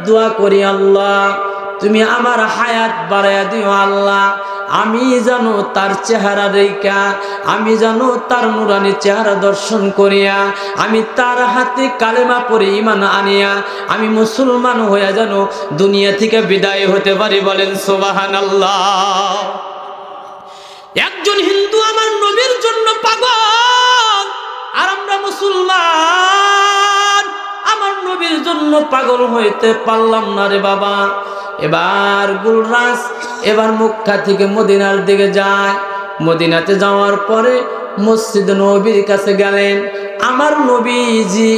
দোয়া করি, আল্লাহ তুমি আমার হায়াত বাড়াইয়া দিও আল্লাহ। আমি জানো তার চেহারা রেখা, আমি জানো তার নুরানি চেহারা দর্শন করিয়া আমি তার হাতে কালেমা পড়ে ঈমান আনিয়া আমি মুসলমান হইয়া জানো দুনিয়া থেকে বিদায় হতে পারি। বলেন সুবহানাল্লাহ। একজন হিন্দু আমার নবীর জন্য পাগল, আর আমরা মুসলমান আমার নবীর জন্য পাগল হইতে পারলাম না রে বাবা। এবার গুলরাজ এবার মক্কা থেকে মদিনার দিকে যায়। মদিনাতে যাওয়ার পরে মসজিদ নবীর কাছে গেলেন। আমার নবীজি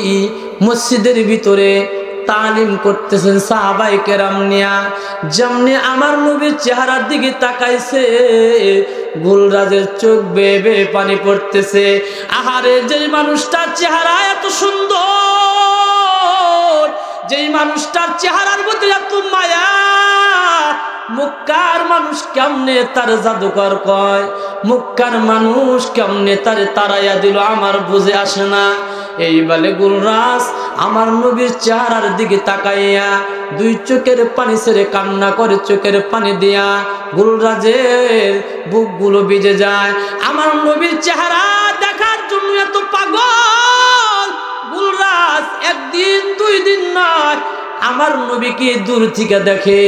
মসজিদের ভিতরে তালিম করতেছেন সাহাবায়ে কেরাম নিয়া। যেমনি আমার নবীর চেহারার দিকে তাকাইছে, গুলরাজের চোখ বেয়ে বেয়ে পানি পড়তেছে। আহারে, যেই মানুষটার চেহারা এত সুন্দর, যেই মানুষটার চেহারার মধ্যে এত মায়া, মক্কার মানুষ কেমনে তার জাদুকর কয়, মক্কার মানুষ কেমনে তারে তারাইয়া দিল, আমার বুঝে আসে না। এই বলে গুলরাজ আমার নবীর চেহারার দিকে তাকাইয়া দুই চোখের পানি ছেড়ে কান্না করে, চোখের পানি দিয়া গুলরাজের বুকগুলো ভিজে যায়। আমার নবীর চেহারা দেখার জন্য এত পাগল গুলরাজ, একদিন দুই দিন নয়, আমার নবীকে দূর থেকে দেখে।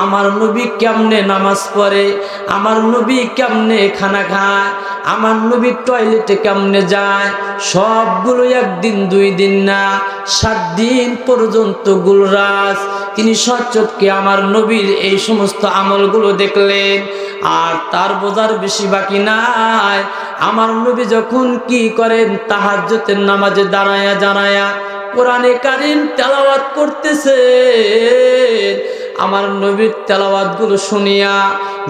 আমার নবী কেমনে নামাজ পড়ে, আমার নবী কেমনে খানা খায়, আমার নবী টয়লেটে কেমনে যায়, সবগুলো একদিন দুই দিন না 7 দিন পর্যন্ত গুলরাজ তিনি সচক্ষে আমার নবীর এই সমস্ত আমলগুলো দেখলেন। আর তার বোঝার বেশি বাকি নাই। আমার নবী যখন কি করেন, তাহাজ্জুদের নামাজে দাঁড়ায়া দাঁড়ায়া কোরআনে কারীম তেলাওয়াত করতেছেন। আমার নবীর তেলাওয়াত গুলো শুনিয়া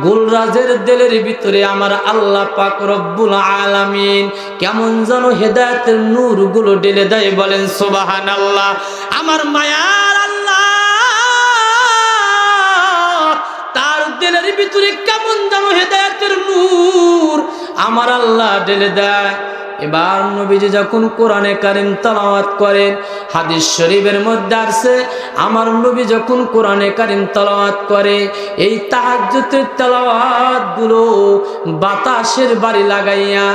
গুলরাজের দিলের ভিতরে আমার আল্লাহ পাক রব্বুল আলামিন কেমন যেন হেদায়েতের নূর গুলো ঢেলে দেয়। বলেন সুবহানাল্লাহ। আমার মায়ার আল্লাহ তার দিলের ভিতরে কেমন যেন হেদায়েতের নূর আমার আল্লাহ ঢেলে দেয়। এবার নবীজি যখন কোরআনে কারীম তেলাওয়াত করেন, হাদিস শরীফের মধ্যে আছে আমার নবী যখন কোরআনে কারীম তেলাওয়াত করে, এই তাহাজ্জুদের তেলাওয়াত গুলো বাতাসের বাড়ি লাগাইয়া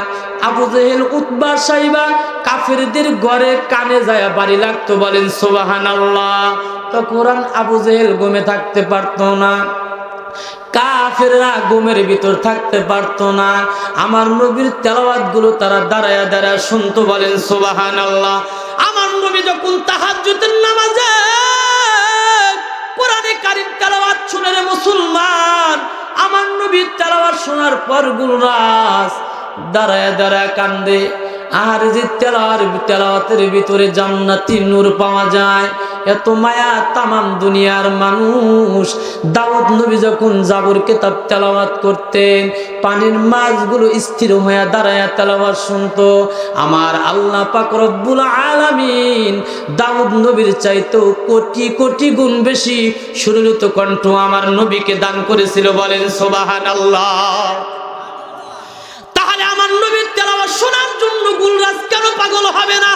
আবু জেহেল, উতবা, সাইবা কাফেরদের ঘরে কানে যায় বাড়ি লাগতো। বলেন সুবহানাল্লাহ। তো কোরআন আবু জেহেল ঘুমে থাকতে পারতো না, কাফেররা ঘুমের ভিতর থাকতে পারতো না। আমার নবীর তেলাওয়াত গুলো তারা দাঁড়ায়া দাঁড়ায়া শুনতো। বলেন সুবহানাল্লাহ। আমার নবী যখন তাহাজ্জুদের নামাজে কোরআনে কারীম তেলাওয়াত শুনে রে মুসলমান, আমার নবীর তেলাওয়াত শোনার পর গুলরাজ দাঁড়ায়া দাঁড়ায়া কান্দে। আর যে তেলাওয়াতের ভিতরে জান্নাতি নূর পাওয়া যায়, এত মায়া তামাম দুনিয়ার মানুষ। দাউদ নবী যখন জাবর কিতাব তেলাওয়াত করতেন, পানির মাছগুলো স্থির হয়ে দাঁড়ায়া তেলাওয়াত শুনতো। আমার আল্লাহ পাক রব্বুল আলামিন দাউদ নবীর চাইতেও কোটি কোটি গুণ বেশি সুরলিত কণ্ঠ আমার নবীকে দান করেছিল। বলেন সুবহানাল্লাহ। তাহলে আমার নবীর তেলাওয়াত শোনার জন্য গুলরাজ কেন পাগল হবে না?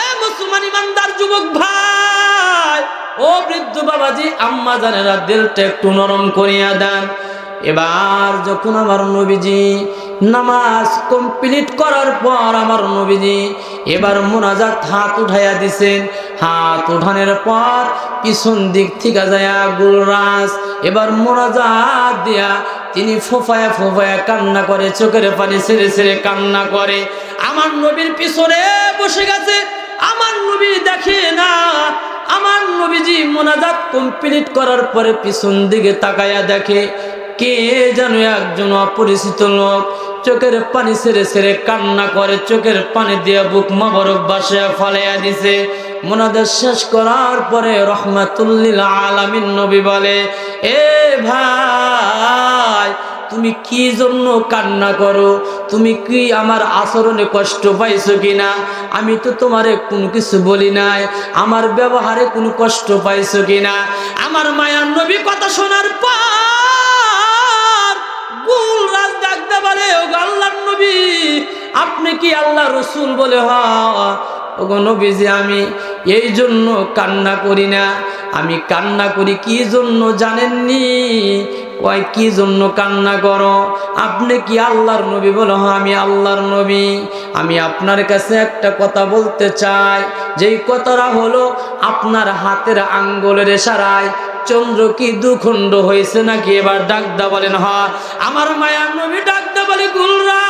এ মুসলমান ইমানদার যুবক ভাই, ও বৃদ্ধ বাবাজি, আম্মা জানেরা, দিলটা একটু নরম করিয়া দেন। এবার যখন আমার নবীজি নামাজ কমপ্লিট করার পর আমার নবীজি এবার মুনাজাত হাত উঠাইয়া দিছেন। হাত উঠানোর পর পিছন দিক থেকে যায়া গুলরাজ এবার মুনাজাত দিয়া তিনি ফোফায়া ফোফায়া কান্না করে, চোখের পানি ছেড়ে ছেড়ে কান্না করে। আমার নবীর পিছনে বসে গেছে। আমার নবী দেখে না। আমার নবীজি মুনাজাত কমপ্লিট করার পরে পিছন দিকে তাকায়া দেখে কে যেন একজন অপরিচিত লোক চোখের পানি ছেড়ে ছেড়ে কান্না করে, চোখের পানি দিয়ে বুক মোবারক বাসায় ফালাইয়া দিছে। মুনাজাত শেষ করার পরে রহমাতুল্লিল আলামিন নবী বলে, এ ভাই, তুমি কি জন্য কান্না করো? তুমি কি আমার আচরণে কষ্ট পাইছো কিনা? আমি তো তোমারে কোনো কিছু বলি নাই, আমার ব্যবহারে কোনো কষ্ট পাইছো কিনা? আমার মায়ার নবী কথা শোনার পর গুলরাজ ডাকতে বলে, ও আল্লাহর নবী, আপনি কি আল্লাহ রসুল? বলে, হ্যাঁ। ওগো নবীজি আমি এই জন্য কান্না করি না, আমি কান্না করি কি জন্য জানেননি? ওই কি জন্য কান্না করো? আপনি কি আল্লাহর নবী? বলো হ্যাঁ আমি আল্লাহর নবী। আমি আপনার কাছে একটা কথা বলতে চাই, যেই কথাটা হলো আপনার হাতের আঙ্গুলের ইশারায় চন্দ্র কি দুখণ্ড হয়েছে নাকি? এবার ডাক দা বলেন হ্যাঁ। আমার মায়ার নবী ডাক দা বলে গুলরাত,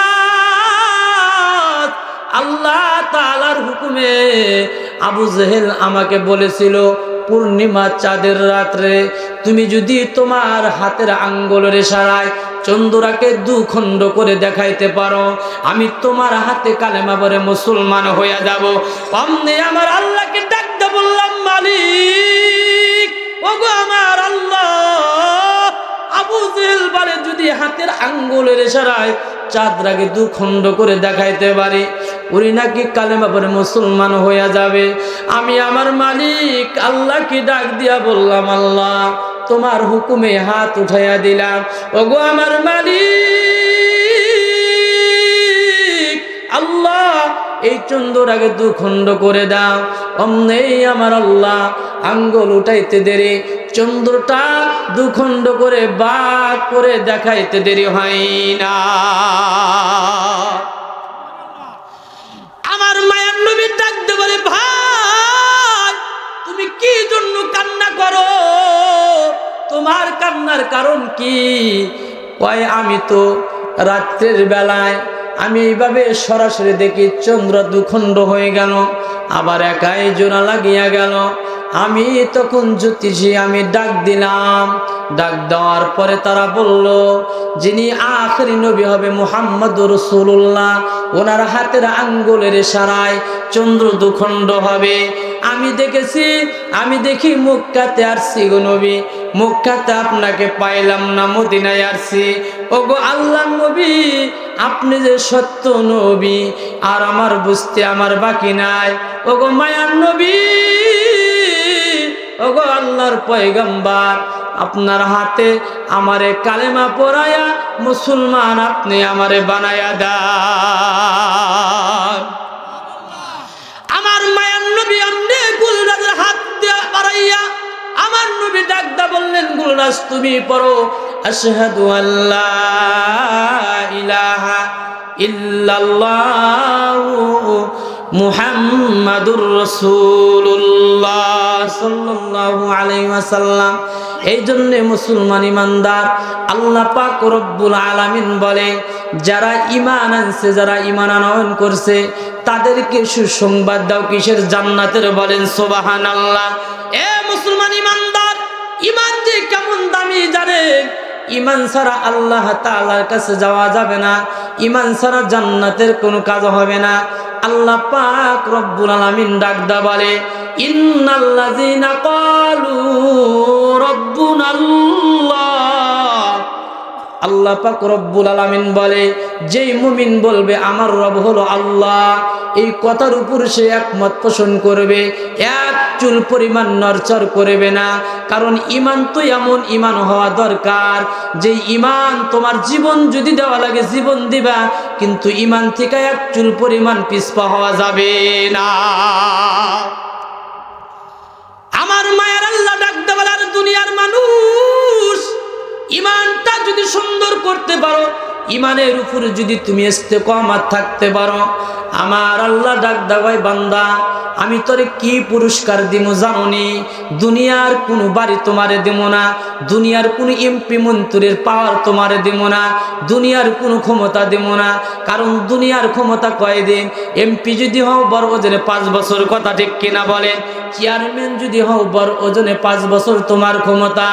আল্লাহ তাআলার হুকুমে আবু জেহেল আমাকে বলেছিল পূর্ণিমা চাঁদের রাত্রে তুমি যদি তোমার হাতের আঙ্গুলের ইশারায় চন্দ্রকে দুখণ্ড করে দেখাইতে পারো, আমি তোমার হাতে কালেমা পড়ে মুসলমান হইয়া যাব। অমনি আমার আল্লাহকে ডাকতে বললাম মালিক, ওগো আমার আল্লাহ, আবু জেহেল বলে যদি হাতের আঙ্গুলের ইশারায় চাঁদটাকে দুখণ্ড করে দেখাইতে পারি, উনি নাকি কালেমা পড়ে মুসলমান হইয়া যাবে। আমি আমার মালিক আল্লাহকে ডাক দিয়া বললাম আল্লাহ তোমার হুকুমে হাত উঠাইয়া দিলাম, ওগো আমার মালিক আল্লাহ এই চন্দ্রটাকে দুখণ্ড করে দাও। অমনি আমার আল্লাহ আঙ্গুল উঠাইতে দেরি, চন্দ্রটা দুখণ্ড করে বাঁক করে দেখাইতে দেরি হয় না। আমার মায়ার নবী ডাকতে বলে ভাই তুমি কি জন্য কান্না করো? তোমার কান্নার কারণ কি? কয় আমি তো রাত্রের বেলায় আমি এইভাবে সরাসরি দেখি চন্দ্র দুখণ্ড হয়ে গেল, আবার একাই জোড়া লাগিয়া গেল। আমি তখন জ্যোতিষী আমি ডাক দিলাম, ডাক দেওয়ার পরে তারা বলল যিনি আখেরি নবী হবে মুহাম্মদুর রাসূলুল্লাহ, ওনার হাতের আঙ্গুলের ইশারায় চন্দ্র দুখণ্ড হবে। আমি দেখেছি, আমি দেখি মক্কাতে আসছি গো নবী, মক্কাতে আপনাকে পাইলাম না, মদিনায় আসছি। ওগো আল্লাহর নবী আপনি যে সত্য নবী আর আমার বুঝতে আমার বাকি নাই। ওগো মায়ার নবী, ওগো আল্লাহর পয়গম্বর, আপনার হাতে আমারে কালেমা পড়ায়া মুসলমান আপনি আমারে বানায়া দেন। আমার মায়ার নবী আমনে গুলরাজের হাত দিয়ে বাড়াইয়া আমার নবী ডাকদা বললেন গুলরাজ তুমি পড়ো আশহাদু আল্লা ইলাহা ইল্লাল্লাহু মুহাম্মাদুর রাসূলুল্লাহ সাল্লাল্লাহু আলাইহি ওয়াসাল্লাম। এই জন্যে মুসলমান ইমানদার আল্লাহ পাক রব্বুল আলামিন বলে যারা ঈমান আনছে, যারা ঈমান আনয়ন করছে তাদেরকে সুসংবাদ দাও কিসের? জান্নাতের। বলেন সুবহানাল্লাহ। এ মুসলমান ইমানদার, ঈমান যে কেমন দামি জানেন? ঈমান ছাড়া আল্লাহ তাআলার কাছে যাওয়া যাবে না, ঈমান ছাড়া জান্নাতের কোনো কাজ হবে না। আল্লাহ পাক রব্বুল আলামিন ডাকদা বলে ইন্নাল্লাযীনা ক্বালু রাব্বুনাল্লাহ, আল্লাহ পাক রব্বুল আলামিন বলে যেই মুমিন বলবে আমার রব হলো আল্লাহ, এই কথার উপর সে একমত পোষণ করবে, এক চুল পরিমাণ নড়চড় করবে না। কারণ ঈমান তো এমন ঈমান হওয়া দরকার যে ঈমান তোমার জীবন যদি দেওয়া লাগে জীবন দিবা, কিন্তু ঈমান থেকে এক চুল পরিমাণ পিছপা হওয়া যাবে না। আমার মায়ের আল্লাহ ডাকতে বলে আর দুনিয়ার মানুষ ঈমানটা যদি সুন্দর করতে পারো, ঈমানের উপরে যদি তুমি ইস্তেকামাত থাকতে পারো, আমার আল্লাহ ডাক দাওয়াই বান্দা আমি তোরে কি পুরস্কার দিমু জানোনি? দুনিয়ার কোনো বাড়ি তোমারে দেব না, দুনিয়ার কোনো এমপি মন্ত্রীর পাওয়ার তোমারে দেব না, দুনিয়ার কোনো ক্ষমতা দেব না। কারণ দুনিয়ার ক্ষমতা কয়দিন? এমপি যদি হও বড় ওজনে 5 বছর, কথা ঠিক কিনা বলেন? চেয়ারম্যান যদি হও বড় ওজনে 5 বছর তোমার ক্ষমতা,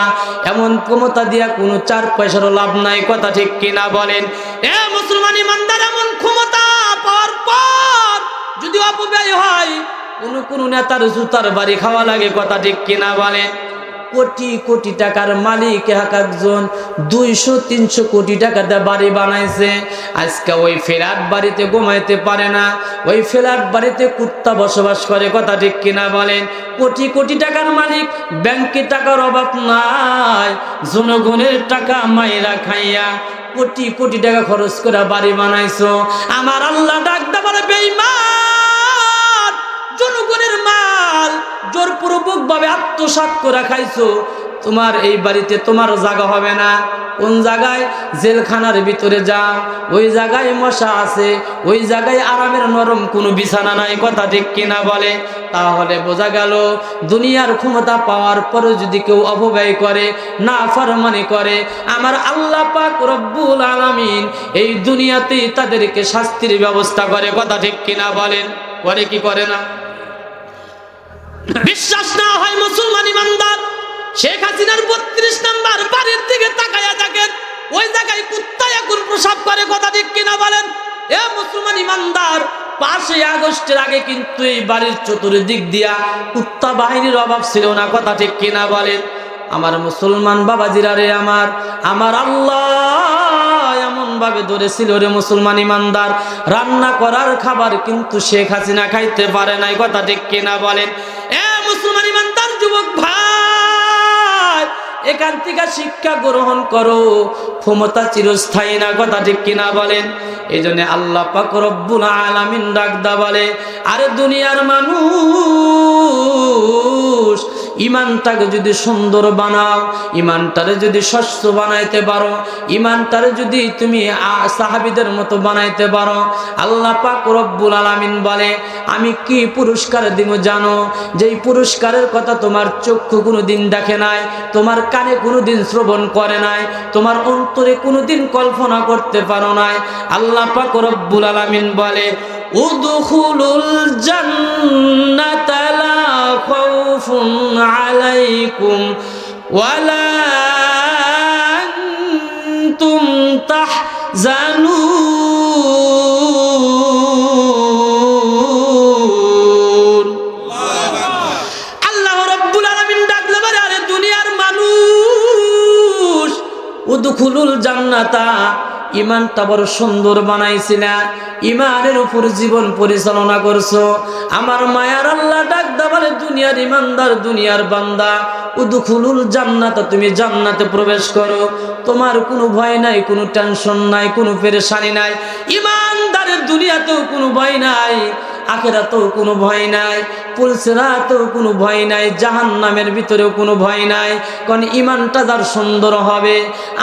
এমন ক্ষমতা দিয়া কোনো 4 পয়সার লাভ নাই, কথা ঠিক কিনা বলেন? এ মুসলমান ইমানদার, এমন ক্ষমতা পাওয়ার পর যদি অপব্যয় হয়, কোন নেতার জুতার বাড়ি খাওয়া লাগে, কথা ঠিক কিনা বলেন? কোটি কোটি টাকার মালিক এক একজন 200-300 কোটি টাকা দিয়ে বাড়ি বানাইছে, আজকে ওই ফ্ল্যাট বাড়িতে ঘুমাইতে পারে না, ওই ফ্ল্যাট বাড়িতে কুত্তা বসবাস করে, কথা ঠিক কিনা বলেন? কোটি কোটি টাকার মালিক, ব্যাংকে টাকার অভাব নাই, জনগণের টাকা মাইরা খাইয়া কোটি কোটি টাকা খরচ করে বাড়ি বানাইছো। আমার আল্লাহ ডাকতে বলে বেঈমান, ব্যাপকভাবে আত্মসাৎ করে খাইছো, তোমার এই বাড়িতে তোমার জায়গা হবে না। কোন জায়গায়? জেলখানার ভিতরে যাও, ওই জায়গায় মশা আছে, ওই জায়গায় আরামের নরম কোনো বিছানা নাই। কথা ঠিক কিনা বলে? তাহলে বোঝা গেল দুনিয়ার ক্ষমতা পাওয়ার পরে যদি কেউ অপব্যয় করে, নাফরমানি করে, আমার আল্লাহ পাক রব্বুল আলামিন এই দুনিয়াতেই তাদেরকে শাস্তির ব্যবস্থা করে। কথা ঠিক কিনা বলেন? করে কি করে না? বিশ্বাস না হয় মুসলমান ইমানদার শেখ হাসিনার ৩২ নাম্বার বাড়ির দিকে তাকায়া দেখেন, ওই জায়গায় কুত্তা এখন প্রসাব করে। কথা ঠিক কিনা বলেন? এ মুসলমান ইমানদার, ৫ই আগস্টের আগে কিন্তু এই বাড়ির চতুর্দিক দিয়া কুত্তা বাহিনীর অভাব ছিল না। কথা ঠিক কিনা বলেন? আমার মুসলমান বাবাজিরা রে, আমার আল্লাহ এমন ভাবে ধরেছিল রে মুসলমান ইমানদার, রান্না করার খাবার কিন্তু শেখ হাসিনা খাইতে পারে নাই। কথা ঠিক কিনা বলেন? এ মুসলমান ইমানদার যুবক ভাই, এখান থেকে শিক্ষা গ্রহণ করো, ক্ষমতা চিরস্থায়ী না। কথা ঠিক কিনা বলেন? এই জন্য আল্লাহ পাক রব্বুল আলামিন ডাকদা বলে, আরে দুনিয়ার মানুষ, ইমানটাকে যদি সুন্দর বানাও, ইমানটারে যদি স্বচ্ছ বানাইতে পারো, ইমানটারে যদি তুমি সাহাবীদের মতো বানাইতে পারো, আল্লাহ পাক রব্বুল আলামিন বলে আমি কি পুরস্কার দিব জানো? যেই পুরস্কারের কথা তোমার চক্ষু কোনোদিন দেখে নাই, তোমার কানে কোনোদিন শ্রবণ করে নাই, তোমার অন্তরে কোনোদিন কল্পনা করতে পারো নাই। আল্লাহ পাক রব্বুল আলামিন বলে উদখুলুল জান্নাতা লা খাউফুন আলাইকুম ওয়ালা আনতুম তাহজানুন। আল্লাহ রাব্বুল আলামিন ডাকলে বলে, আরে দুনিয়ার মানুষ, উদখুলুল জান্নাতা, ইমানটা বড় সুন্দর বানাইছিলা, ইমানের উপর জীবন পরিচালনা করছো। আমার মায়ার আল্লাহ ডাকদা বলে, দুনিয়ার ইমানদার, দুনিয়ার বান্দা, উদখুলুল জান্নাতা, তুমি জান্নাতে প্রবেশ করো, তোমার কোনো ভয় নাই, কোনো টেনশন নাই, কোনো পেরেশানি নাই। ইমানদারের দুনিয়াতেও কোনো ভয় নাই, আখিরাতেও কোনো ভয় নাই, পুলসিরাতেও কোনো ভয় নাই, জাহান্নামের ভিতরেও কোনো ভয় নাই। কারণ ইমানটা যার সুন্দর হবে,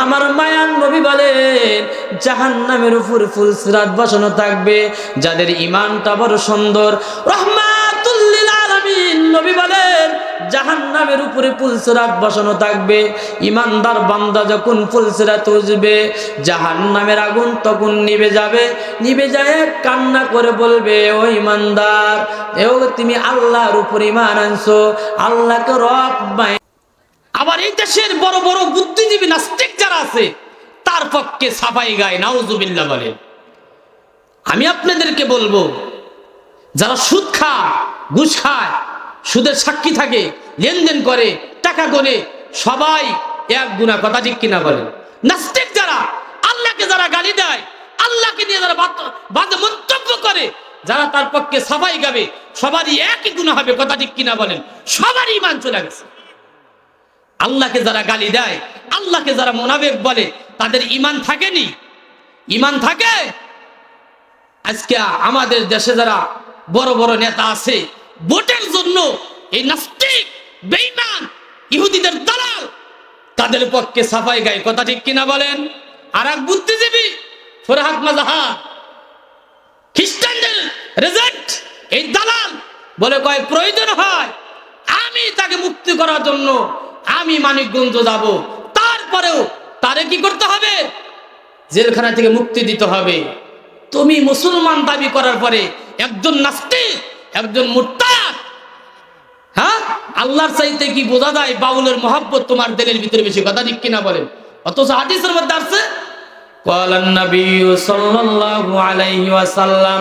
আমার মায়ার নবী বলেন জাহান্নামের উপর পুলসিরাত বসানো থাকবে যাদের ইমানটা বড় সুন্দর। রহমাতুল লিল আলামিন নবী বলেন জাহান্নামের উপরে পুলসিরাত বসানো থাকবে। ইমানদার বান্দা যখন পুলসিরাতে উঠবে, জাহান্নামের আগুন তখন নিভে যাবে, নিভে যায় কান্না করে বলবে, ও ইমানদার, এও তুমি আল্লাহর উপর ঈমান আনছো, আল্লাহকে রব বানাই। আবার এই দেশের বড় বড় বুদ্ধিজীবী নাস্তিক যারা আছে, তার পক্ষে সাফাই গায়, নাউজুবিল্লাহ বলে। আমি আপনাদেরকে বলবো, যারা সুদ খায়, ঘুষ খায়, সুদের সাক্ষী থাকে, লেনদেন করে, টাকা গোনে, সবাই এক গুনাহ। কথা ঠিক কিনা বলেন? নাস্তিক যারা, আল্লাহকে যারা গালি দেয়, আল্লাহকে নিয়ে যারা বাজে মন্তব্য করে, যারা তার পক্ষে সাফাই গাবে, সবারই একই গুনাহ হবে। কথা ঠিক কিনা বলেন? সবারই ঈমান চলে গেছে। আল্লাহকে যারা গালি দেয়, আল্লাহকে যারা মুনাফিক বলে, তাদের ঈমান থাকেনি? ঈমান থাকে? আজকে আমাদের দেশে যারা বড় বড় নেতা আছে, ভোটের জন্য এই নাস্তিক, বেঈমান, ইহুদিদের দালাল, তাদের পক্ষে সাফাই গায়। কথা ঠিক কিনা বলেন? আর এক বুদ্ধিজীবী ফরহাদ মাজাহার, খ্রিস্টানদের রেজেন্ট, এই দালাল বলে কয় প্রয়োজন হয় আমি তাকে মুক্তি করার জন্য আমি মানিকগঞ্জ যাব, তারপরেও তারে কি করতে হবে? জেলখানা থেকে মুক্তি দিতে হবে। তুমি মুসলমান দাবি করার পরে একজন নাস্তিক, একজন মুরতাদ, হ্যাঁ, আল্লাহর চাইতে কি বোঝা যায় বাউলের মহব্বত তোমার দিলের ভিতরে বেশি। কথা ঠিক কিনা বলেন? অথচ হাদিসের মধ্যে আছে, ক্বালান নবী সাল্লাল্লাহু আলাইহি ওয়াসাল্লাম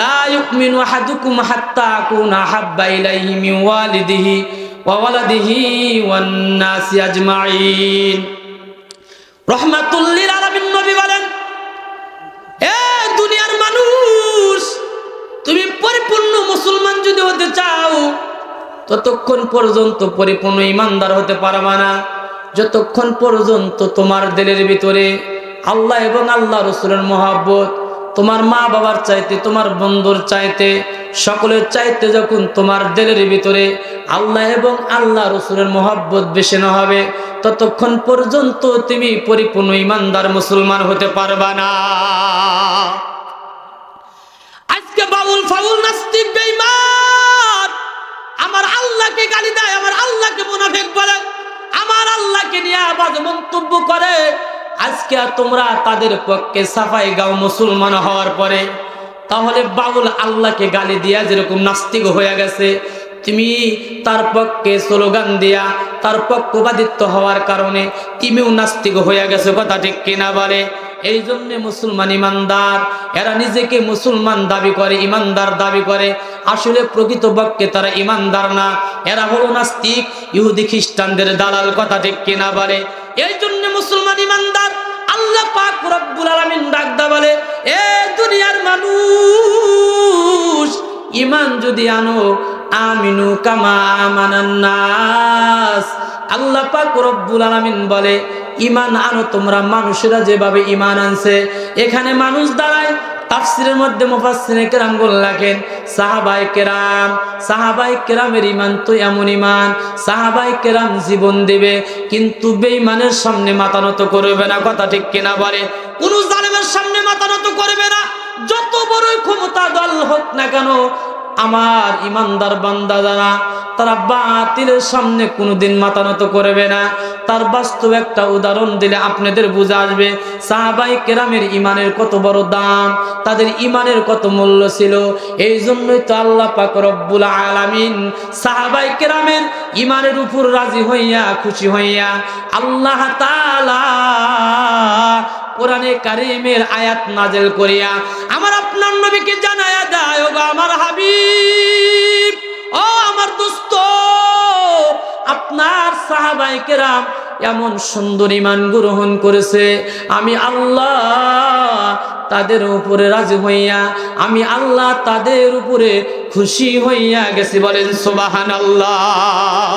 লা ইউমিনু আহাদুকুম হাত্তা আকুনা হাব্বা ইলাইহি মিন ওয়ালিদিহি ওয়া ওয়ালাদিহি ওয়ান নাসি আজমাইন। রাহমাতুল লিল আলামিন নবী বলেন, এ দুনিয়ার মানুষ, তুমি পরিপূর্ণ মুসলমান যদি হতে চাও, ততক্ষণ পর্যন্ত পরিপূর্ণ ইমানদার হতে পারবা না যতক্ষণ পর্যন্ত তোমার দিলের ভিতরে আল্লাহ এবং আল্লাহ রাসূলের মহব্বত, তোমার মা বাবার চাইতে, তোমার বন্ধুর চাইতে, সকলের চাইতে যখন তোমার দিলের ভিতরে আল্লাহ এবং আল্লাহ রাসূলের মহব্বত বেশি না হবে, ততক্ষণ পর্যন্ত তুমি পরিপূর্ণ ঈমানদার মুসলমান হতে পারবা না। আজকে বাউল ফাউল নাস্তিক বেঈমান আমার আল্লাহকে গালি দেয়, আমার আল্লাহকে মুনাফিক বলে, আমার আল্লাহকে নিয়ে বাজে মন্তব্য করে। আজকে তোমরা তাদের পক্ষে সাফাই গাও মুসলমান হওয়ার পরে। তাহলে বাউল আল্লাহকে গালি দিয়া যেরকম নাস্তিক হয়ে গেছে, তুমি তার পক্ষে স্লোগান দিয়া তার পক্ষপাতিত্ব হওয়ার কারণে তুমিও নাস্তিক হয়ে গেছো। কথা ঠিক কিনা বলে? এই জন্য মুসলমান ইমানদার, এরা নিজেকে মুসলমান দাবি করে, ইমানদার দাবি করে, আসলে প্রকৃতপক্ষে তারা ইমানদার না, এরা হলো নাস্তিক, ইহুদি খ্রিস্টানদের দালাল। কথা ঠিক কিনা বলে? এই জন্য মুসলমান ইমানদার আল্লাহ পাক রব্বুল আলামিন ডাকদা বলে, এ দুনিয়ার মানুষ, ইমান যদি আনো আমিনু কামা আমানান নাস। আল্লাহ পাক রব্বুল আলামিন বলে, ইমান আনো তোমরা মানুষেরা যেভাবে ইমান আনছে। এখানে মানুষ দাঁড়ায়, তাফসিরের মধ্যে মুফাসসিরিনে কেরাম লেখেন সাহাবায়ে কেরামের ইমান তো এমন ইমান, সাহাবায়ে কেরাম জীবন দেবে কিন্তু বেঈমানের সামনে মাথা নত করবে না। কথা ঠিক কিনা বলে? কোন জালেমের সামনে মাথা নত করবে না, যত বড়ই ক্ষমতা দল হোক না কেন। আমার ইমানদার বান্দা যারা, তারা বাতিলের সামনে কোনোদিন মাথা নত করবে না। তার বাস্তব একটা উদাহরণ দিলে আপনাদের বুঝা আসবে সাহাবায়ে কেরামের ইমানের কত বড় দাম, তাদের ইমানের কত মূল্য ছিল। এই জন্যই তো আল্লাহ পাক রব্বুল আলামিন সাহাবায়ে কেরামের ইমানের উপর রাজি হইয়া, খুশি হইয়া আল্লাহ তাআলা কোরআনে কারীমের আয়াত নাযিল করিয়া আমার আপনার নবীকে জানায়া দেয়, ও আমার হাবিব, ও আমার দোস্ত, আপনার সাহাবায়ে কেরাম এমন সুন্দর ঈমান গ্রহণ করেছে, আমি আল্লাহ তাদের উপরে রাজি হইয়া, আমি আল্লাহ তাদের উপরে খুশি হইয়া গেছি। বলেন সুবহানাল্লাহ।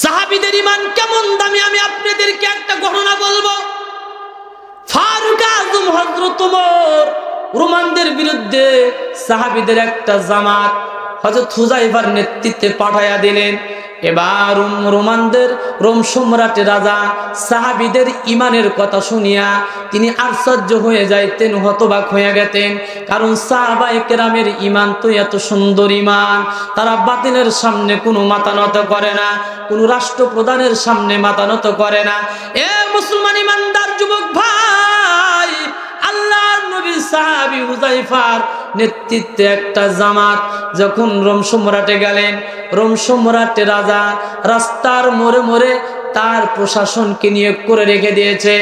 সাহাবীদের ঈমান কেমন দামি আমি আপনাদেরকে একটা ঘটনা বলবো। ফারুক আযম হযরত ওমর রোমানদের বিরুদ্ধে সাহাবীদের একটা জামাত হযরত হুযায়ফার নেতৃত্বে পাঠায়া দিলেন। এবার রোম সম্রাটের রাজা সাহাবীদের ইমানের কথা শুনিয়া তিনি আশ্চর্য হয়ে যাইতেন, হতবাক হয়ে গেতেন। কারণ সাহাবায়ে কেরামের ইমান তো এত সুন্দর ইমান, তারা বাতিলের সামনে কোনো মাথা নত করে না, কোনো রাষ্ট্রপ্রধানের সামনে মাথা নত করে না। এ মুসলমান ইমানদার যুবক ভাই, আল্লাহর নবী সাহাবী হুযায়ফার নেতৃত্বে একটা জামাত যখন রোম সম্রাটে গেলেন, রোম সম্রাটের রাজা রাস্তার মোড়ে মোড়ে তার প্রশাসনকে নিয়োগ করে রেখে দিয়েছে।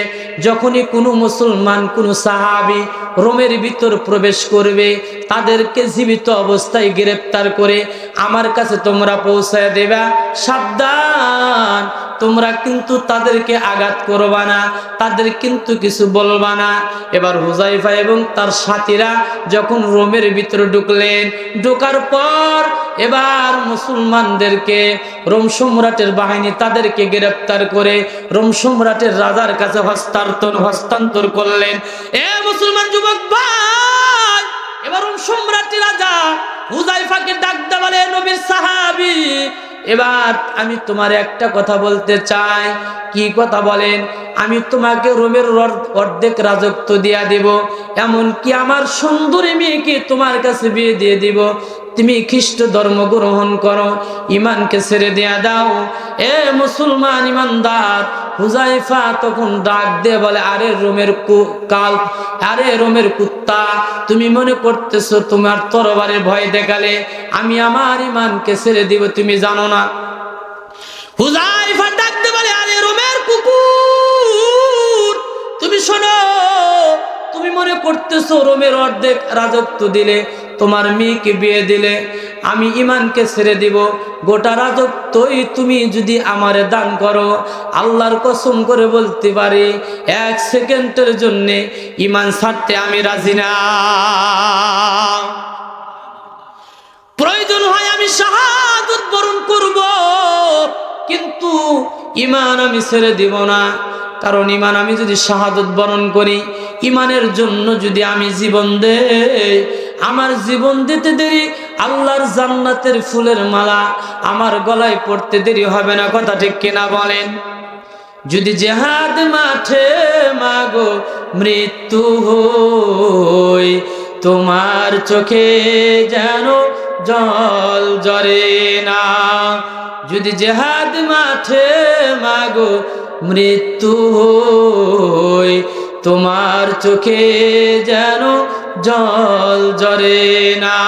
যখনই কোনো মুসলমান, কোনো সাহাবী রোমের ভিতর প্রবেশ করবে, তাদেরকে জীবিত অবস্থায় গ্রেফতার করে আমার কাছে তোমরা পৌঁছায় দেবা। সাবধান, তোমরা কিন্তু তাদেরকে আঘাত করবা না, তাদের কিন্তু কিছু বলবা না। এবার হুযায়ফা এবং তার সাথীরা যখন রোমের ভিতরে ঢুকলেন, ঢোকার পর এবার মুসলমানদেরকে রোম সম্রাটের বাহিনী তাদেরকে গ্রেফতার করে রোম সম্রাটের রাজার কাছে হস্তান্তর করলেন। এ মুসলমান যুবক ভাই, এবার রোম সম্রাটের রাজা হুযায়ফাকে ডাকতে বলে, নবীর সাহাবী, এবার আমি তোমার একটা কথা বলতে চাই। কি কথা বলেন? আমি তোমাকে রোমের অর্ধেক রাজত্ব দিয়া দেব, এমনকি আমার সুন্দরী মেয়েকে তোমার কাছে বিয়ে দিয়ে দিব। তুমি খ্রিস্ট ধর্ম গ্রহণ করো, ইমানকে ছেড়ে দেয়া দাও। এ মুসলমান ইমানদার হুযায়ফা তখন ডাক দিয়ে বলে, আরে রোমের কুত্তা, তুমি মনে করতেছো তোমার তরবারের ভয় দেখালে আমি আমার ইমানকে ছেড়ে দিব? তুমি জানো না? হুযায়ফা ডাক দিয়ে বলে, আরে রোমের কুকুর, তুমি শোনো, তুমি মনে করতেছো রোমের অর্ধেক রাজত্ব দিলে, তোমার মেয়েকে বিয়ে দিলে আমি ইমানকে ছেড়ে দিব? গোটা রাজত্বই তুমি যদি আমারে দান করো, আল্লাহর কসম করে বলতে পারি 1 সেকেন্ডের জন্য ইমান ছাড়তে আমি রাজি না। প্রয়োজন হয় আমি শাহাদাত বরণ করব, কিন্তু ইমান আমি ছেড়ে দিব না। কারণ ইমান আমি যদি শাহাদাত বরণ করি, ইমানের জন্য যদি আমি জীবন দেই, আমার জীবন দিতে দেরি, আল্লাহর জান্নাতের ফুলের মালা আমার গলায় পড়তে দেরি হবে না। কথা ঠিক কিনা বলেন? যদি জিহাদ মাঠে মাগো মৃত্যু হই, তোমার চোখে যেন জল ঝরে না। যদি জিহাদ মাঠে মাগো মৃত্যু হই, তোমার চোখে যেন জল ঝরে না।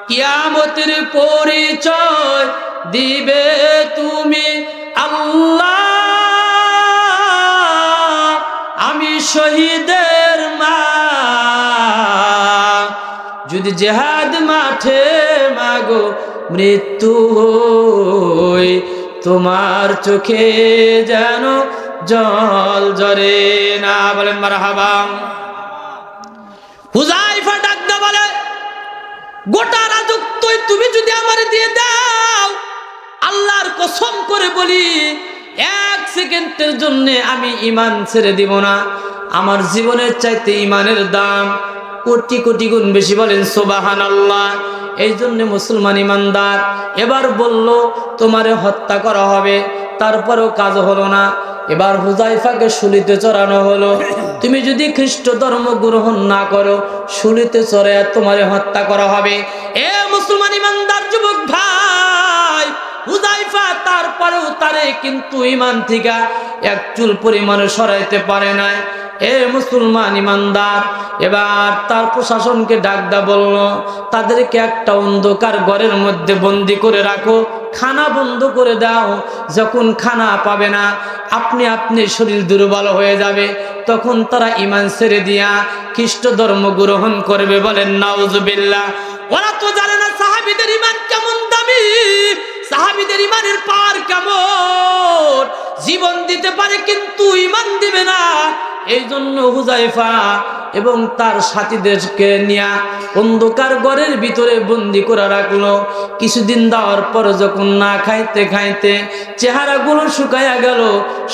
কিয়ামতের পরিচয় দিবে তুমি আল্লাহ, আমি শহীদের মা। যদি জিহাদ মাঠে মাগো মৃত্যু হই, তোমার চোখে যেন জল ঝরে না। বলেন মারহাবা। হুযায়ফা ডাকতে বলে, গোটা রাজত্ব তুমি যদি আমারে দিয়ে দাও, আল্লাহর কসম করে বলি এক সেকেন্ডের জন্য আমি ঈমান ছেড়ে দিব না। আমার জীবনের চাইতে ঈমানের দাম কোটি কোটি গুণ বেশি। বলেন সুবহানাল্লাহ। এই জন্য মুসলমান ইমানদার এবার বলল তোমারে হত্যা করা হবে, তারপরেও কাজ হলো না। এবার হুযায়ফাকে শুলিতে চড়ানো হলো। তুমি যদি খ্রিস্ট ধর্ম গ্রহণ না করো, শুলিতে চড়ে তোমারে হত্যা করা হবে। এ মুসলমান ইমানদার যুবক ভাই, হুযায়ফা তারপরেও তারে কিন্তু ঈমান থেকে এক চুল পরিমাণে সরাইতে পারে নাই। এ মুসলমান ইমানদার এবার তার প্রশাসনকে ডাকদা বলল, তাদেরকে একটা অন্ধকার ঘরের মধ্যে বন্দি করে রাখো, খানা বন্ধ করে দাও। যখন খানা পাবে না, আপনি আপনি শরীর দুর্বল হয়ে যাবে, তখন তারা ঈমান ছেড়ে দিয়া খ্রিস্ট ধর্ম গ্রহণ করবে। বলেন নাউজুবিল্লাহ। ওরা তো জানে না সাহাবীদের ঈমান কেমন দামি, সাহাবীদের ঈমানের পার কেমন। জীবন দিতে পারে কিন্তু ঈমান দিবে না। এই জন্য হুযায়ফা এবং তার সাথীদেরকে নিয়ে অন্ধকার ঘরের ভিতরে বন্দি করে রাখলো। কিছুদিন দেওয়ার পর যখন না খাইতে খাইতে চেহারাগুলো শুকাইয়া গেল,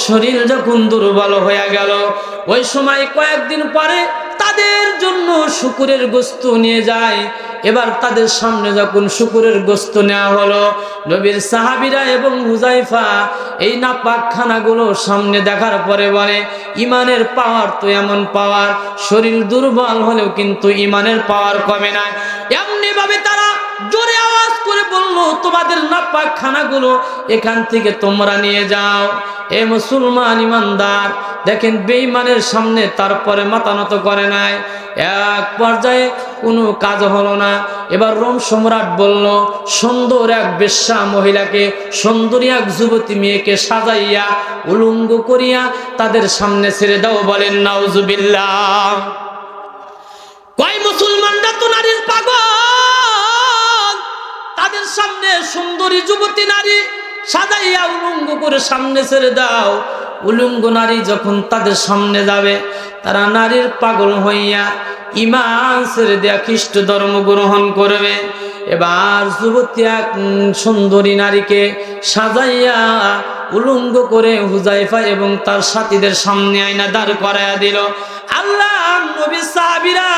শরীর যখন দুর্বল হয়ে গেল, ওই সময় কয়েকদিন পরে তাদের জন্য শুকুরের গোশত নিয়ে যায়। এবার তাদের সামনে যখন শুকুরের গোশত নেওয়া হলো, নবীর সাহাবীরা এবং হুযায়ফা এই নাপাক খানাগুলো সামনে দেখার পরে বলে, ঈমানের পাওয়ার তো এমন পাওয়ার, শরীর দুর্বল হলেও কিন্তু ঈমানের পাওয়ার কমে না। এমনি ভাবে তারা জোরে আওয়াজ করে বলল, তোমাদের নাপাক খানাগুলো এখান থেকে তোমরা নিয়ে যাও। এ মুসলমান ইমানদার দেখেন, বেঈমানের সামনে তারপরে মাথা নত করে নাই। এক পর্যায়ে কোনো কাজ হলো না। এবার রোম সম্রাট বলল, সুন্দর এক বেশ্যা মহিলাকে, সুন্দরী এক যুবতী মেয়েকে সাজাইয়া উলঙ্গ করিয়া তাদের সামনে ছেড়ে দাও। বলেন নাউজুবিল্লাহ। কয় মুসলমানরা তো নারীর পাগল, তাদের সামনে সুন্দরী যুবতী নারী সাজাইয়া উলঙ্গ করে সামনে ছেড়ে দাও। উলঙ্গ নারী যখন তাদের সামনে যাবে, তারা নারীর পাগল হইয়া ঈমান ছেড়ে দেয়া খ্রিস্ট ধর্ম গ্রহণ করবে। এবার যুবতী এক সুন্দরী নারীকে সাজাইয়া উলঙ্গ করে হুযায়ফা এবং তার সাথীদের সামনে আইনা দাঁড় করাইয়া দিল। আল্লাহ নবী সাহাবীরা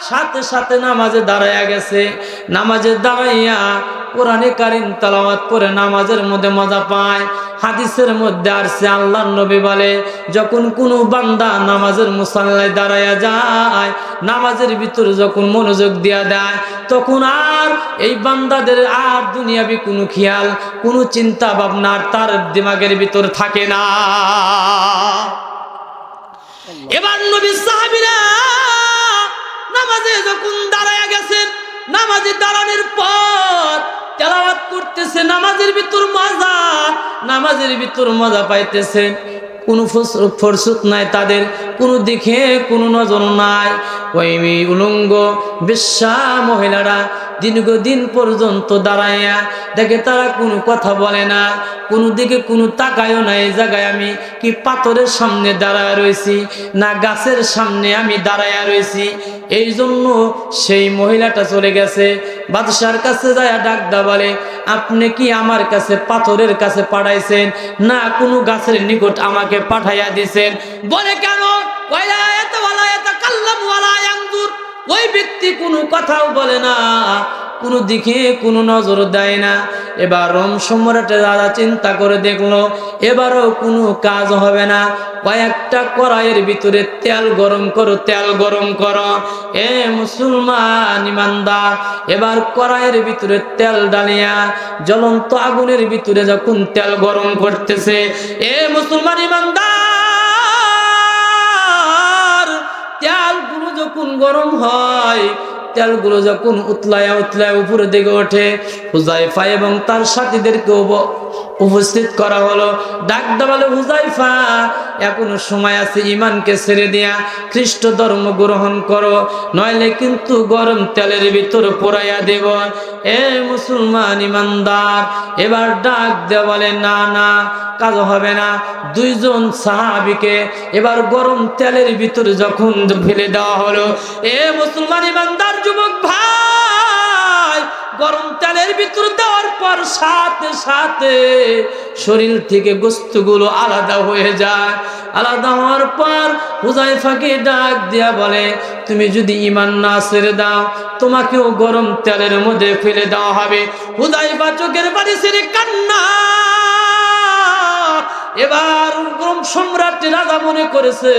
সাথে সাথে নামাজে দাঁড়াইয়া গেছে। নামাজে দাঁড়াইয়া কোরআনে কারীম তেলাওয়াত করে নামাজের মধ্যে মজা পায়। হাদিসের মধ্যে আসছে, আল্লাহর নবী বলে, যখন কোনো বান্দা নামাজের মুসাল্লায় দাঁড়াইয়া যায়, নামাজের ভিতরে যখন মনোযোগ দিয়া দেয়, তখন আর এই বান্দাদের আর দুনিয়াবি কোনো খেয়াল, কোনো চিন্তা ভাবনা তার দিমাগের ভিতর থাকে না। এবার নবী সাহাবীরা নামাজে যখন দাঁড়াইয়া গেছেন, নামাজে দাঁড়ানোর পর তেলাওয়াত করতেছে, নামাজের ভিতর মজা, নামাজের ভিতর মজা পাইতেছেন। কোনো ফরসুত নাই তাদের, কোনো দিকে কোনো নজর নাই। ওই উলঙ্গ বেশ্যা মহিলারা দীর্ঘদিন পর্যন্ত দাঁড়াইয়া দেখে, তারা কোনো কথা বলে না, কোনো দিকে কোনো তাকায়ও না। এই জায়গায় আমি কি পাথরের সামনে দাঁড়ায় রয়েছি, না গাছের সামনে আমি দাঁড়াইয়া রয়েছি। এই জন্য সেই মহিলাটা চলে গেছে, বাদশার কাছে যায় ডাকদা বলে, আপনি কি আমার কাছে পাথরের কাছে পাঠাইছেন, না কোনো গাছের নিকট আমাকে পাঠাইয়া দিছেন? বলে কেন? ওই ব্যক্তি কোনো কথাও বলে না, কোনো দিকে কোনো নজর দেয় না। এবার রোম সম্রাটের রাজা চিন্তা করে দেখলো এবারও কোনো কাজ হবে না। কয়েকটা কড়াইয়ের ভিতরে তেল গরম করো, তেল গরম করো। এ মুসলমান ইমানদার, এবার কড়াইয়ের ভিতরে তেল ডালিয়া জ্বলন্ত আগুনের ভিতরে যখন তেল গরম করতেছে, এ মুসলমান ইমানদার, তেলগুলো যখন গরম হয়, তেলগুলো যখন উতলায় উতলায় উপরের দিকে ওঠে, হুযায়ফা এবং তার সাথীদেরকে উপস্থিত করা হলো। ডাক দেওয়ালে, হুযায়ফা এখনো সময় আছে, ইমানকে ছেড়ে দিয়া খ্রিস্ট ধর্ম গ্রহণ করো, নইলে কিন্তু গরম তেলের ভিতর পোড়াইয়া দেব। এ মুসলমান ইমানদার, এবার ডাক দেওয়া বলে, না না, কাজ হবে না। দুইজন সাহাবীকে এবার গরম তেলের ভিতরে যখন ফেলে দেওয়া হলো, এ মুসলমান ইমানদার যুবক ভাই, গরম তেলের ভিতরে দেওয়ার পর সাথে সাথে শরীর থেকে গোস্তগুলো আলাদা হয়ে যায়। আলাদা হওয়ার পর হুযায়ফাকে ডাক দিয়া বলে, তুমি যদি ঈমান না ছেড়ে দাও, তোমাকেও গরম তেলের মধ্যে ফেলে দেওয়া হবে। হুযায়ফা চোখের পানি ছেড়ে কান্না। এবার রোম সম্রাট রাজা মনে করেছে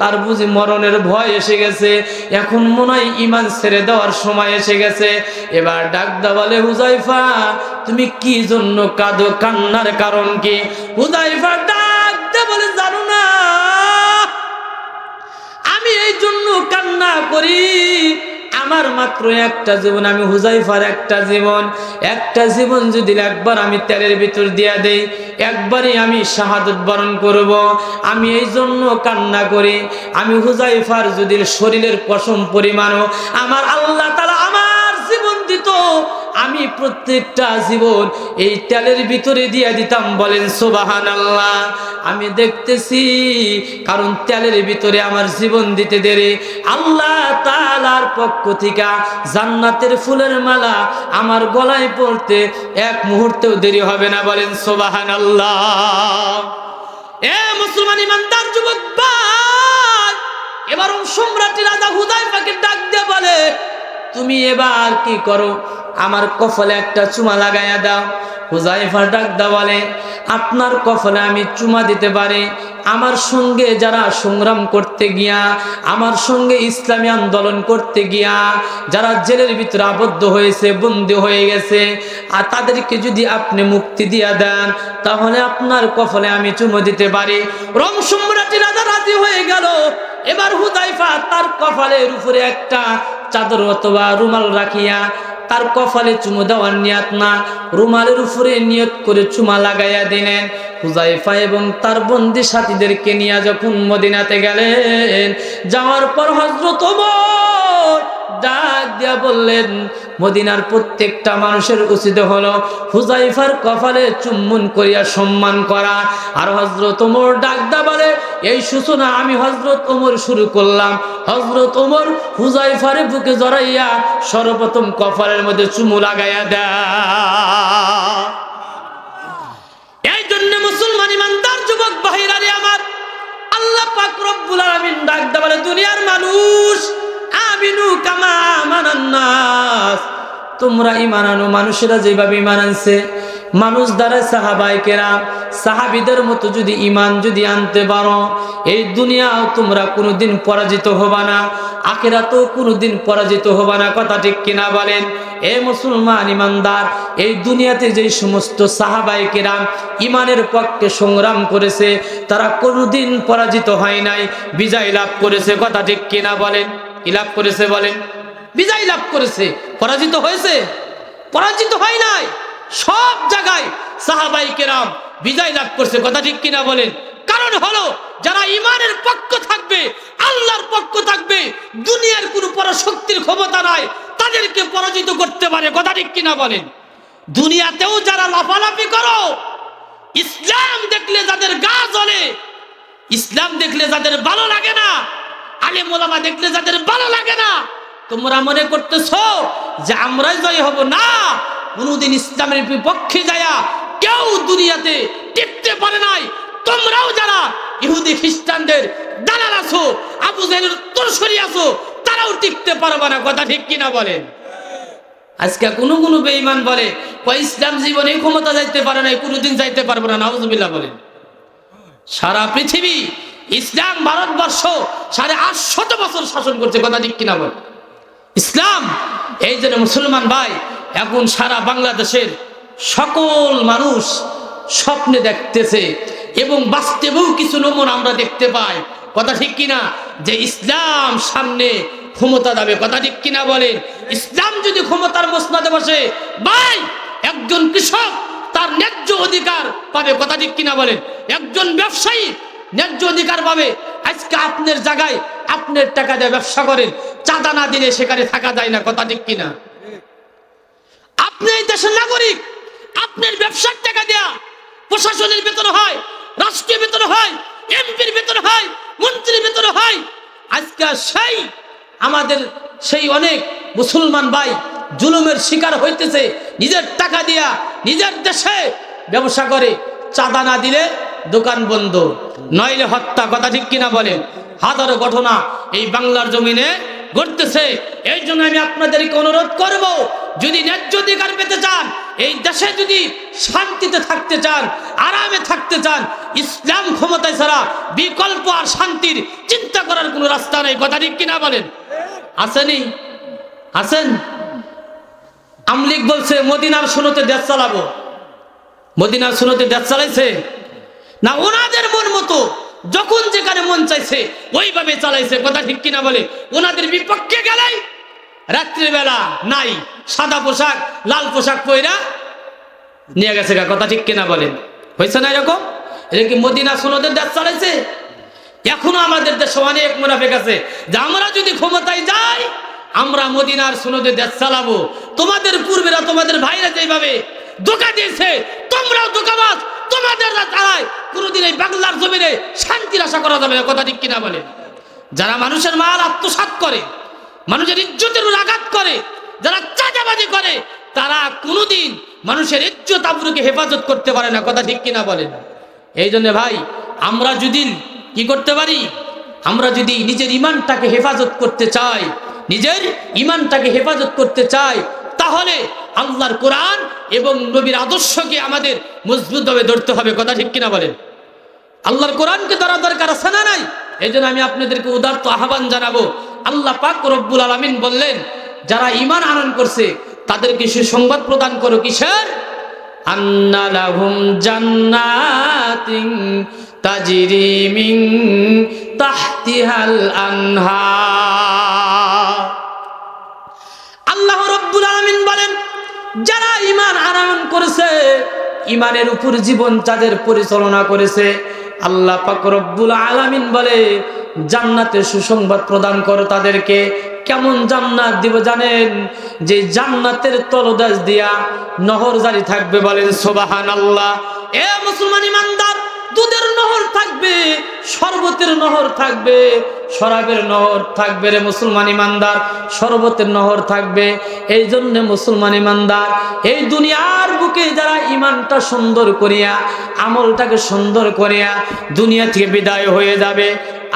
তার বুঝি মরণের ভয় এসে গেছে, এখন মনে হয় ঈমান ছেড়ে দেওয়ার সময় এসে গেছে। এবার ডাক দেওয়া বলে, হুযায়ফা তুমি কি জন্য কাঁদো, কান্নার কারণ কি? হুযায়ফা ডাক দেওয়া বলে, জানো না আমি এই জন্য কান্না করি, আমার মাত্র একটা জীবন, আমি হুযায়ফার একটা জীবন, একটা জীবন যদি একবার আমি তেলের ভিতর দিয়া দেই, একবারই আমি শাহাদাত বরণ করব। আমি এই জন্য কান্না করি, আমি হুযায়ফার যদি শরীরের পশম পরিমাণও আমার আল্লাহ তাআলা আমার জীবন দিত, আমি প্রত্যেকটা জীবন এই তেলের ভিতরে দিয়ে দিতাম। বলেন সুবহানাল্লাহ। আমি দেখতেছি কারণ তেলের ভিতরে আমার জীবন দিতে দেরি, আল্লাহ তাআলার পক্ষ থেকে জান্নাতের ফুলের মালা আমার গলায় পড়তে এক মুহূর্তেও দেরি হবে না। বলেন সুবহানাল্লাহ। এ মুসলমান ইমানদার যুবক ভাই, এবার সম্রাট রাজা হুযায়ফাকে ডাক দিয়ে বলে, তুমি এবার কি করো, আমার কপালে একটা চুমা লাগাইয়া দাও। হুযায়ফা ডাক দেওয়া বলে, আপনার কপালে আমি চুমা দিতে পারি, আমার সঙ্গে যারা সংগ্রাম করতে গিয়া, আমার সঙ্গে ইসলামী আন্দোলন করতে গিয়া যারা জেলের ভিতরে আবদ্ধ হয়েছে, বন্দী হয়ে গেছে, আর তাদেরকে যদি আপনি মুক্তি দিয়া দেন, তাহলে আপনার কপালে আমি চুমো দিতে পারি। রোম সম্রাট রাজা রাজি হয়ে গেল। এবার হুযায়ফা তার কপালের উপরে একটা চাদর অথবা রুমাল রাখিয়া, তার কপালে চুমো দেওয়ার নিয়ত না, রুমালের উপরে নিয়ত করে চুমা লাগাইয়া দিলেন। হুযায়ফা এবং তার বন্দী সাথীদেরকে নিয়ে যখন মদিনাতে গেলেন, যাওয়ার পর হযরত ওমর ডাক দিয়া বললেন, মদিনার প্রত্যেকটা মানুষের উচিত হলো হুযায়ফার কপালে চুম্বন করিয়া সম্মান করা। আর হযরত ওমর ডাক দিয়া বলে, এই সূচনা আমি হযরত ওমর শুরু করলাম। হযরত ওমর হুযায়ফার বুকে জড়াইয়া সর্বপ্রথম কপালের মধ্যে চুমু লাগাইয়া দেয়। এই জন্য মুসলমান ইমানদার যুবক ভাইরা রে আমার, আল্লাহ পাক রব্বুল আলামিন ডাক দেয়া বলে, দুনিয়ার মানুষ আমিনু কামা আমানান নাস, তোমরা ঈমান আনো মানুষেরা যেভাবে ঈমান আনছে। মানুষ দ্বারা সাহাবায়ে কেরাম সাহাবীদের মতো যদি ঈমান যদি আনতে পারো, এই দুনিয়াও তোমরা কোনোদিন পরাজিত হবা না, আখিরাতেও কোনোদিন পরাজিত হবা না। কথা ঠিক কিনা বলেন? এ মুসলমান ইমানদার, এই দুনিয়াতে যে সমস্ত সাহাবায়ে কেরাম ঈমানের পক্ষে সংগ্রাম করেছে, তারা কোনোদিন পরাজিত হয় নাই, বিজয় লাভ করেছে। কথা ঠিক কিনা বলেন? কি লাভ করেছে বলেন? বিজয় লাভ করেছে। পরাজিত হয়েছে? পরাজিত হয় নাই। সব জায়গায় সাহাবায়ে কেরাম বিজয় লাভ করছে। কথা ঠিক কিনা বলেন? কারণ হলো যারা ঈমানের পক্ষ থাকবে, আল্লাহর পক্ষ থাকবে, দুনিয়ার কোনো পরাশক্তির ক্ষমতা নাই তাদেরকে পরাজিত করতে পারে। কথা ঠিক কিনা বলেন? দুনিয়াতেও যারা লাফালাফি করো, ইসলাম দেখলে যাদের গা জ্বলে, ইসলাম দেখলে যাদের ভালো লাগে না, আলেম ওলামা দেখলে যাদের ভালো লাগে না, তোমরা মনে করতেছো যে আমরাই জয় হব না। কোনদিন ইসলামের বিপক্ষে যায়া কেউ দুনিয়াতে টিকতে পারে নাই। তোমরাও যারা ইহুদি খ্রিস্টানদের দালাল আছো, আবু জাহেলের তরসরি আছো, তারাও টিকতে পারবে না। কথা ঠিক কিনা বলেন? আজকে কোনো বেঈমান বলে ইসলাম জীবনে ক্ষমতা যাইতে পারে না, কোনোদিন যাইতে পারবে না। নাউজুবিল্লাহ বলেন। সারা পৃথিবী ইসলাম ভারতবর্ষ 850 বছর শাসন করছে। কথা ঠিক কিনা বলেন? ইসলাম এই জন্য মুসলমান ভাই এখন সারা বাংলাদেশের সকল মানুষ স্বপ্নে দেখতেছে এবং বাস্তবেও কিছু নমুনা আমরা দেখতে পাই। কথা ঠিক কিনা? যে ইসলাম সামনে ক্ষমতা যাবে। কথা ঠিক কিনা বলেন? ইসলাম যদি ক্ষমতার মসনদে বসে ভাই, একজন কৃষক তার ন্যায্য অধিকার পাবে। কথা ঠিক কিনা বলেন? একজন ব্যবসায়ী ন্যায্য অধিকার পাবে। আজকে আপনার জায়গায় আপনার টাকা দিয়ে ব্যবসা করেন, চাঁদা না দিলে সেখানে থাকা যায় না। কথা ঠিক কিনা? আপনি এই দেশের নাগরিক, আপনার ব্যবসার টাকা দেয়া প্রশাসনের বেতন হয়, রাষ্ট্রীয় বেতন হয়, এমপির বেতন হয়, মন্ত্রীর বেতন হয়। আজকে আমাদের সেই অনেক মুসলমান ভাই জুলুমের শিকার হইতেছে, নিজের টাকা দিয়া নিজের দেশে ব্যবসা করে, চাঁদা না দিলে দোকান বন্ধ, নইলে হত্যা। কথা ঠিক কিনা বলেন? হাজারো ঘটনা এই বাংলার জমিনে ঘটতেছে। এই জন্য আমি আপনাদেরকে অনুরোধ করব, যদি ন্যায্য অধিকার পেতে চান, এই দেশে যদি শান্তিতে থাকতে চান, আরামে থাকতে চান, ইসলাম ক্ষমতায় ছাড়া বিকল্প আর শান্তির চিন্তা করার কোনো রাস্তা নেই। কথা ঠিক কিনা বলেন? আসেনি? আসেন। আমলিক বলছে মদিনার সুন্নতে দেশ চালাবো। মদিনার সুন্নতে দেশ চালাইছে না? ওনাদের মন মতো যখন যেখানে মন চাইছে ওইভাবে চালাইছে। কথা ঠিক কিনা বলে? ওনাদের বিপক্ষে গেলেই রাত্রিবেলা নাই, সাদা পোশাক লাল পোশাক পয়রা নিয়ে গেছে। কথা ঠিক কিনা বলেন? হয়েছে না এরকম? এটা কি মদিনা সুন্নতের দেশ চালাইছে? এখনো আমাদের দেশে অনেক মুনাফিক আছে যে আমরা যদি ক্ষমতায় যাই আমরা মদিনার সুন্নতের দেশ চালাবো। তোমাদের পূর্বেরা, তোমাদের ভাইরা যেভাবে ধোঁকা দিয়েছে, তোমরাও ধোঁকাবাজ, তোমাদের চালায়। কোনোদিন এই বাংলার জমিনে শান্তির আশা করা যাবে না। কথা ঠিক কিনা বলে? যারা মানুষের মাল আত্মসাৎ করে, মানুষের ইজ্জতের আঘাত করে, যারা চাঁদাবাজি করে, তারা কোনোদিন মানুষের ইজ্জত আবরুকে হেফাজত করতে পারে না। কথা ঠিক কিনা বলেন? এই জন্য ভাই আমরা যদি কি করতে পারি, আমরা যদি নিজের ইমানটাকে হেফাজত করতে চাই, নিজের ইমানটাকে হেফাজত করতে চাই, তাহলে আল্লাহর কোরআন এবং নবীর আদর্শকে আমাদের মজবুতভাবে ধরতে হবে। কথা ঠিক কিনা বলেন? আল্লাহর কোরআনকে ধরা দরকার আছে না নাই? এই জন্য আমি আপনাদেরকে উদারত আহ্বান জানাবো। আল্লাহ পাক রব্বুল আলামিন বললেন, যারা ঈমান আনয়ন করছে তাদেরকে সুসংবাদ প্রদান করো। কিসের? আন্না লাহুম জান্নাতিন তাজরি মিন তাহতিহাল আনহার। আল্লাহ রব্বুল আলামিন বলেন, যারা ঈমান আনয়ন করেছে, ঈমানের উপর জীবন যাদের পরিচালনা করেছে, আল্লাহ পাক রব্বুল আলামিন বলে জান্নাতের সুসংবাদ প্রদান করো তাদেরকে। কেমন জান্নাত দিব জানেন? যে জান্নাতের তলদেশ দিয়া নহর জারি থাকবে। বলেন সুবহানাল্লাহ। এ মুসলমান ইমানদার, দুধের নহর থাকবে, শরবতের নহর থাকবে, শরাবের নহর থাকবে। রে মুসলমান ইমানদার, শরবতের নহর থাকবে। এই জন্য মুসলমান ইমানদার, এই দুনিয়ার বুকে যারা ইমানটা সুন্দর করিয়া, আমলটাকে সুন্দর করিয়া দুনিয়া থেকে বিদায় হয়ে যাবে,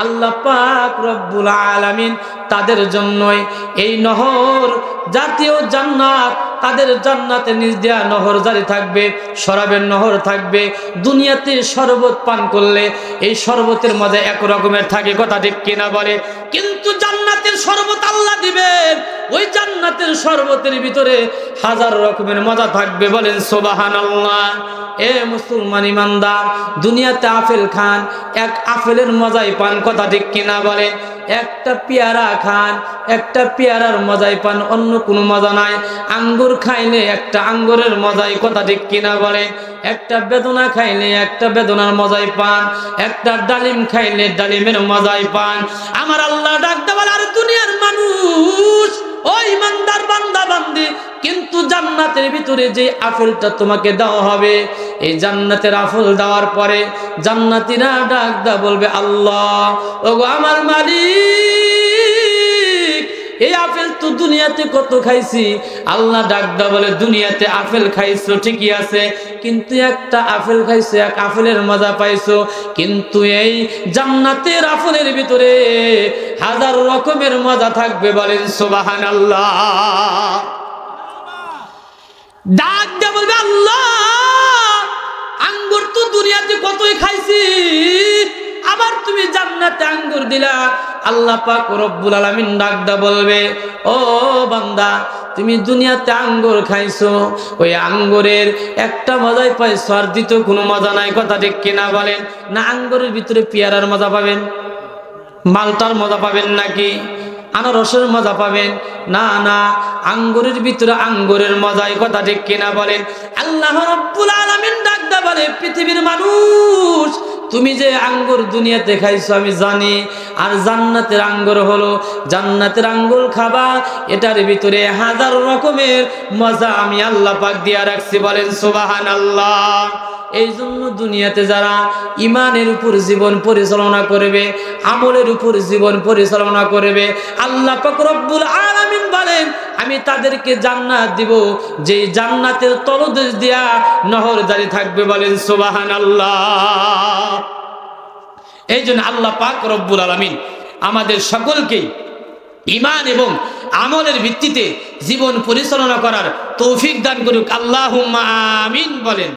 আল্লাহ পাক রব্বুল আলামিন তাদের জন্যই এই নহর জাতীয় জান্নাত, তাদের জান্নাতে নিজ দেয়া নহর জারি থাকবে, শরাবের নহর থাকবে। দুনিয়াতে শরবত পান করলে এই শরবতের মজা এক রকমের থাকে। কথা ঠিক কিনা বলে? কিন্তু জান্নাতের শরবত আল্লাহ দিবেন, ওই জান্নাতের শরবতের ভিতরে হাজার রকমের মজা থাকবে। বলেন সুবহানাল্লাহ। এ মুসলমান ইমানদার, দুনিয়াতে আপেল খান, এক আপেলের মজাই পান। কথা ঠিক কিনা বলেন? একটা পেয়ারা খান, একটা পেয়ারার মজাই পান, অন্য কোনো মজা নাই। আঙ্গুর খাইলে একটা আঙ্গুরের মজাই। কথা ঠিক কিনা বলেন? একটা বেদনা খাইলে একটা বেদনার মজাই পান, একটা ডালিম খাইলে ডালিমের মজাই পান। আমার আল্লাহ ডাকতে বলে, আর দুনিয়ার মানুষ, ও ইমানদার বান্দা বান্দি, কিন্তু জান্নাতের ভিতরে যে আপেলটা তোমাকে দেওয়া হবে, এই জান্নাতের আপেল দেওয়ার পরে জান্নাতীরা ডাকদা বলবে, আল্লাহ, ওগো আমার মালিক, এই আপেল তো দুনিয়াতে কত খাইছি। আল্লাহ ডাকদা বলে দুনিয়াতে আপেল খাইছো ঠিকই আছে, কিন্তু একটা আপেল খাইছো, এক আপেলের মজা পাইছো, কিন্তু এই জান্নাতের আপেলের ভিতরে হাজার রকমের মজা থাকবে। বলেন সুবহানাল্লাহ। ডাক দিয়ে বলবে আল্লাহ আঙ্গুর তো দুনিয়াতে কতই খাইছি, আবার তুমি জান্নাতে আঙ্গুর দিলা। আল্লাহ পাক রব্বুল আলামিন ডাক দিয়ে বলবে ও বান্দা তুমি দুনিয়াতে আঙ্গুর খাইছো, ওই আঙ্গুরের একটা মজাই পাইছো, আর দ্বিতীয় কোনো মজা নাই। কথা ঠিক কিনা বলেন? না আঙ্গুরের ভিতরে পেয়ারার মজা পাবেন, মালটার মজা পাবেন, নাকি আনারসের মজা পাবেন? না না, আঙ্গুরের ভিতরে আঙ্গুরের মজাই। কথা ঠিক কিনা বলেন? আল্লাহ রাব্বুল আলামিন ডাকদা বলে পৃথিবীর মানুষ তুমি যে আঙ্গুর দুনিয়াতে খাইছো আমি জানি, আর জান্নাতের আঙ্গুর হলো, জান্নাতের আঙ্গুর খাবা, এটার ভিতরে হাজার রকমের মজা আমি আল্লাহ পাক দিয়া রাখছি। বলেন সুবহানাল্লাহ। এই জন্য দুনিয়াতে যারা ইমানের উপর জীবন পরিচালনা করবে, আমলের উপর জীবন পরিচালনা করবে, আল্লাহ পাক রব্বুল আলামিন বলেন আমি তাদেরকে জান্নাত দিব, যেই জান্নাতের তলদেশ দিয়া নহর জারি থাকবে। বলেন সুবহানাল্লাহ। এই জন্য আল্লাহ পাক রব্বুল আলামিন আমাদের সকলকে ঈমান এবং আমলের ভিত্তিতে জীবন পরিচালনা করার তৌফিক দান করুক। আল্লাহুম্মা আমিন বলেন।